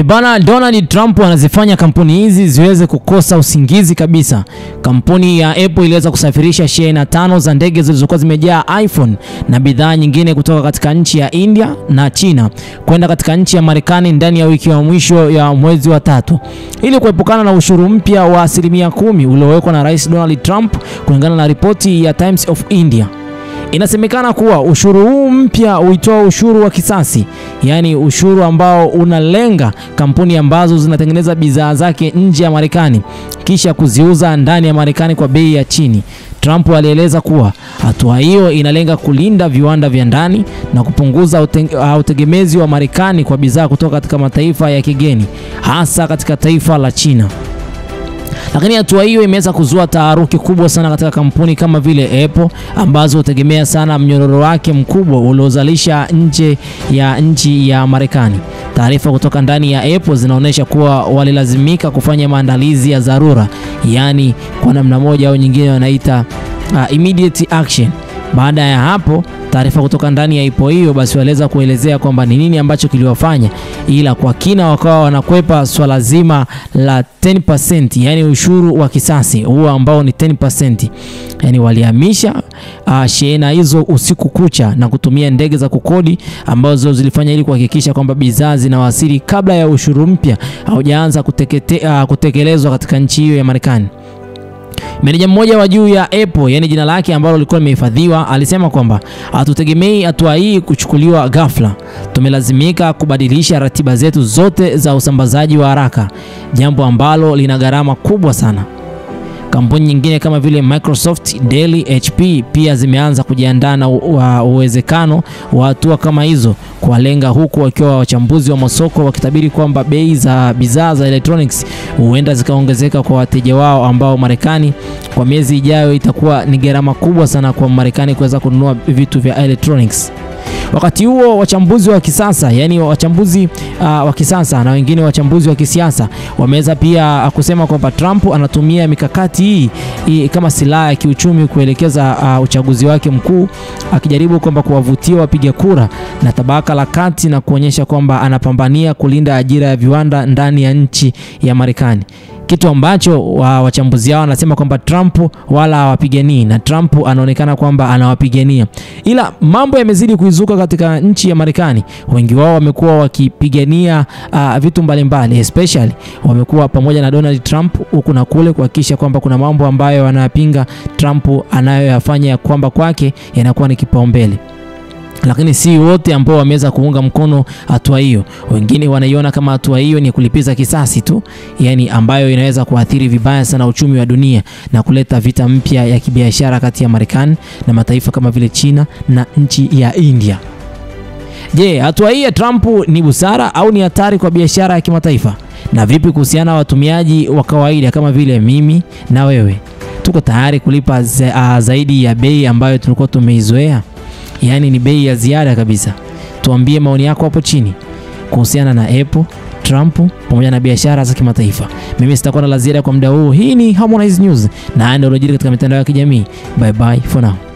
Bana, Donald Trump anazifanya kampuni hizi ziweze kukosa usingizi kabisa. Kampuni ya Apple iliweza kusafirisha shehena 5 za ndege zilizokuwa zimejaa iPhone na bidhaa nyingine kutoka katika nchi ya India na China kwenda katika nchi ya Marekani ndani ya wiki ya mwisho ya mwezi wa 3 ili kuepukana na ushuru mpya wa 10% uliowekwa na Rais Donald Trump, kulingana na ripoti ya Times of India. Inasemekana kuwa ushuru huu mpya huitoa ushuru wa kisasi, yani ushuru ambao unalenga kampuni ambazo zinatengeneza bidhaa zake nje ya Marekani kisha kuziuza ndani ya Marekani kwa bei ya chini. Trump alieleza kuwa hatua hiyo inalenga kulinda viwanda vya ndani na kupunguza utegemezi wa Marekani kwa bidhaa kutoka katika mataifa ya kigeni, hasa katika taifa la China. Lakini hatua hiyo imeweza kuzua taharuki kubwa sana katika kampuni kama vile Apple ambazo hutegemea sana mnyororo wake mkubwa uliozalisha nje ya nchi ya Marekani. Taarifa kutoka ndani ya Apple zinaonyesha kuwa walilazimika kufanya maandalizi ya dharura, yani kwa namna moja au nyingine wanaita immediate action. Baada ya hapo, taarifa kutoka ndani ya Apple hiyo basi waeleza kuelezea kwamba ni nini ambacho kiliwafanya, ila kwa kina wakawa wanakwepa swala zima la 10%, yani ushuru wa kisasi huo ambao ni 10%. Yani walihamisha shehena hizo usiku kucha na kutumia ndege za kukodi ambazo zilifanya ili kuhakikisha kwamba bidhaa zinawasili kabla ya ushuru mpya haujaanza kutekelezwa katika nchi hiyo ya Marekani. Meneja mmoja wa juu ya Apple, yani jina lake ambalo lilikuwa limehifadhiwa, alisema kwamba hatutegemei hatua hii kuchukuliwa ghafla. Tumelazimika kubadilisha ratiba zetu zote za usambazaji wa haraka, jambo ambalo lina gharama kubwa sana. Kampuni nyingine kama vile Microsoft, Dell, HP pia zimeanza kujiandaa na uwezekano wa hatua kama hizo, kuwalenga huku wakiwa wachambuzi wa masoko wakitabiri kwamba bei za bidhaa za electronics huenda zikaongezeka kwa wateja wao ambao Marekani kwa miezi ijayo itakuwa ni gharama kubwa sana kwa Marekani kuweza kununua vitu vya electronics. Wakati huo wachambuzi wa kisasa, yani wachambuzi wa kisasa na wengine wachambuzi wa kisiasa wameweza pia kusema kwamba Trump anatumia mikakati hii kama silaha ya kiuchumi kuelekeza uchaguzi wake mkuu, akijaribu kwamba kuwavutia wapiga kura na tabaka la kati na kuonyesha kwamba anapambania kulinda ajira ya viwanda ndani ya nchi ya Marekani. Kitu ambacho wachambuzi hao wanasema kwamba Trump wala hawapiganii, na Trump anaonekana kwamba anawapigania. Ila mambo yamezidi kuizuka katika nchi ya Marekani. Wengi wao wamekuwa wakipigania vitu mbalimbali, especially wamekuwa pamoja na Donald Trump huku na kule kuhakikisha kwamba kuna mambo ambayo wanayapinga Trump anayoyafanya kwamba kwake yanakuwa ni kipaumbele. Lakini si wote ambao wameweza kuunga mkono hatua hiyo. Wengine wanaiona kama hatua hiyo ni kulipiza kisasi tu, yani ambayo inaweza kuathiri vibaya sana uchumi wa dunia na kuleta vita mpya ya kibiashara kati ya Marekani na mataifa kama vile China na nchi ya India. Je, hatua hii ya Trump ni busara au ni hatari kwa biashara ya kimataifa? Na vipi kuhusiana na watumiaji wa kawaida kama vile mimi na wewe? Tuko tayari kulipa zaidi ya bei ambayo tulikuwa tumeizoea? Yani ni bei ya ziada kabisa. Tuambie maoni yako hapo chini kuhusiana na Apple, Trump pamoja na biashara za kimataifa. Mimi sitakuwa na la ziada kwa muda huu. Hii ni Harmonize News na ndio unajiri katika mitandao ya kijamii. Bye bye for now.